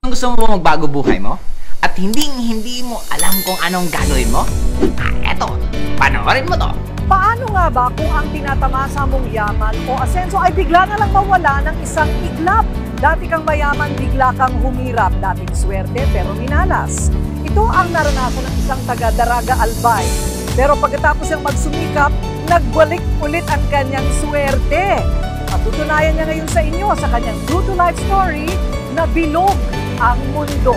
Gusto mo ba magbago buhay mo? At hindi mo alam kung anong gagawin mo? Eto, panoorin mo to. Paano nga ba kung ang tinatamasa mong yaman o asenso ay bigla na lang mawala ng isang iglap? Dati kang mayaman, bigla kang humirap. Dating swerte pero minalas. Ito ang naranasan ng isang taga-Daraga Albay. Pero pagkatapos niyang magsumikap, nagbalik ulit ang kanyang swerte. Patutunayan niya ngayon sa inyo sa kanyang true to life story na bilog ang mundo.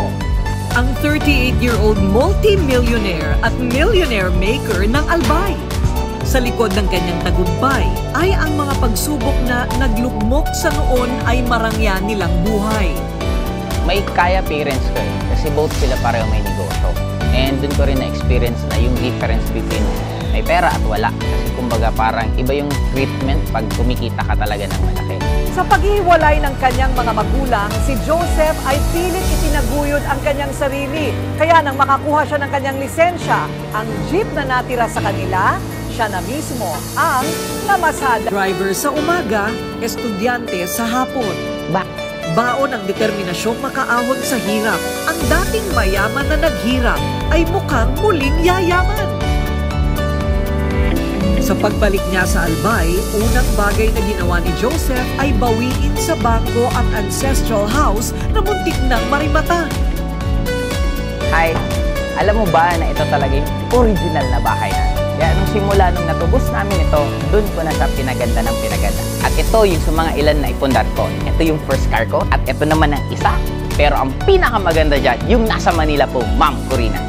Ang 38-year-old multi-millionaire at millionaire maker ng Albay. Sa likod ng kanyang tagumpay ay ang mga pagsubok na naglugmok sa noon ay marangya nilang buhay. May kaya parents ko kasi both sila pareho may negosyo. And dun ko rin na-experience na yung difference between may pera at wala. Kasi kumbaga parang iba yung treatment pag kumikita ka talaga ng malaki. Sa paghiwalay ng kanyang mga magulang, si Joseph ay pilit itinaguyod ang kanyang sarili. Kaya nang makakuha siya ng kanyang lisensya, ang jeep na natira sa kanila, siya na mismo ang namasada. Driver sa umaga, estudyante sa hapon. Baon ang determinasyong makaahon sa hirap. Ang dating mayaman na naghirap ay mukhang muling yayaman. Sa pagbalik niya sa Albay, unang bagay na ginawa ni Joseph ay bawiin sa bangko ang ancestral house na muntik nang marimata. Hi, alam mo ba na ito talaga yung original na bahay natin? Kaya nung simula nung natubos namin ito, dun ko na siya pinaganda ng pinaganda. At ito yung sa mga ilan na ipundar ko. Ito yung first car ko at ito naman ang isa. Pero ang pinakamaganda dyan, yung nasa Manila po, Ma'am Corina.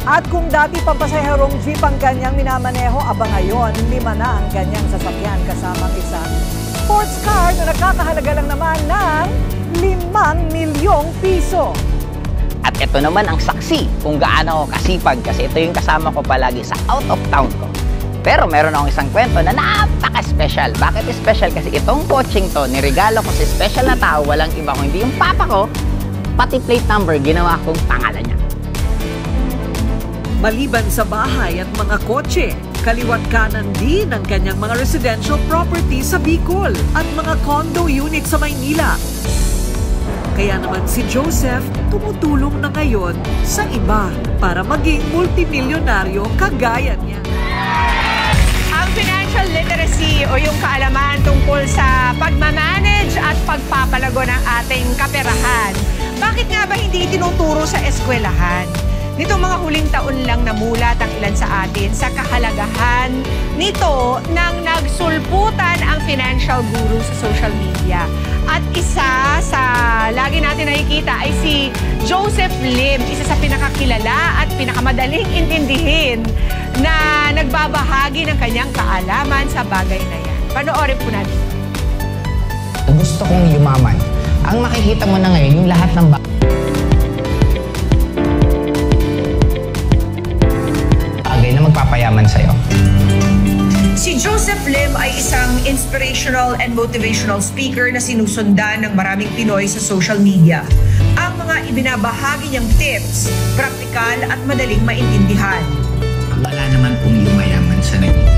At kung dati pampasaherong jeep ang kanyang minamaneho, aba ngayon, 5 na ang kanyang sasakyan kasamang isang sports car na nagkakahalaga lang naman ng 5 milyong piso. At ito naman ang saksi kung gaano ako kasipag kasi ito yung kasama ko palagi sa out of town ko. Pero meron akong isang kwento na napaka-special. Bakit special? Kasi itong coaching to, niregalo ko sa special na tao, walang iba kung hindi yung papa ko, pati plate number, ginawa kong pangalan niya. Maliban sa bahay at mga kotse, kaliwat kanan din ang kanyang mga residential property sa Bicol at mga condo unit sa Maynila. Kaya naman si Joseph tumutulong na ngayon sa iba para maging multimilyonaryo kagaya niya. Ang financial literacy o yung kaalaman tungkol sa pagmamanage at pagpapalago ng ating kaperahan. Bakit nga ba hindi tinuturo sa eskwelahan? Nitong mga huling taon lang namulat ang ilan sa atin sa kahalagahan nito nang nagsulputan ang financial guru sa social media. At isa sa lagi natin nakikita ay si Joseph Lim, isa sa pinakakilala at pinakamadaling intindihin na nagbabahagi ng kanyang kaalaman sa bagay na yan. Panoorin po natin. Gusto kong yumaman. Ang makikita mo na ngayon, yung lahat ng bagay na magpapayaman sa'yo. Si Joseph Lim ay isang inspirational and motivational speaker na sinusundan ng maraming Pinoy sa social media. Ang mga ibinabahagi niyang tips, praktikal at madaling maintindihan. Wala naman pong yumayaman sa naging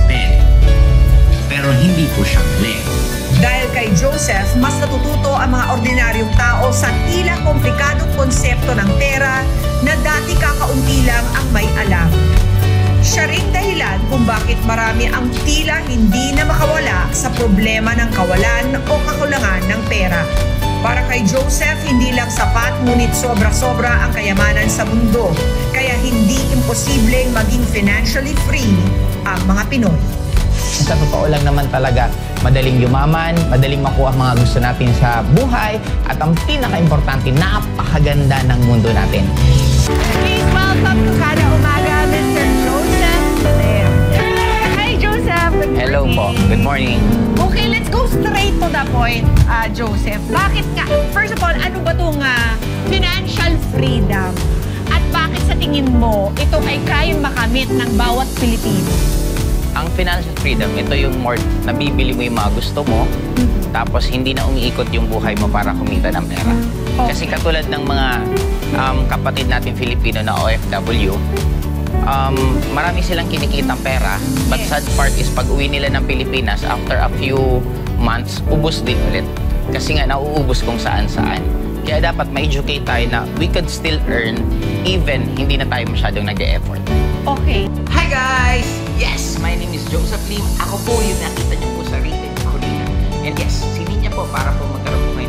pero hindi po siya Lim. Dahil kay Joseph, mas natututo ang mga ordinaryong tao sa tila komplikadong konsepto ng pera na dati kakaunti lang ang may alam. Siya ring dahilan kung bakit marami ang tila hindi na makawala sa problema ng kawalan o kakulangan ng pera. Para kay Joseph, hindi lang sapat ngunit sobra-sobra ang kayamanan sa mundo. Kaya hindi imposibleng maging financially free ang mga Pinoy. Sa totoo lang naman talaga, madaling yumaman, madaling makuha ang mga gusto natin sa buhay, at ang pinaka-importante, napakaganda ng mundo natin. Please welcome to Kada Umaga, Mr. Joseph Lim. Hi, Joseph. Good morning. Hello po. Good morning. Okay, let's go straight to the point, Joseph. Bakit ka? First of all, ano ba itong financial freedom? At bakit sa tingin mo, ito ay kayang makamit ng bawat Pilipino? Ang financial freedom, ito yung more nabibili mo yung mga gusto mo, tapos hindi na umiikot yung buhay mo para kumita ng pera. Okay. Kasi katulad ng mga kapatid natin Filipino na OFW, marami silang kinikitang pera, but sad part is pag uwi nila ng Pilipinas, after a few months, ubos din ulit. Kasi nga nauubos kung saan-saan. Kaya dapat ma-educate tayo na we could still earn even hindi na tayo masyadong nag-e-effort. Okay. Hi guys! Yes, my name is Joseph Lim. Ako po yung nakita niyo po sa rated ako nila. And yes, si Ninya po para po magkaroon po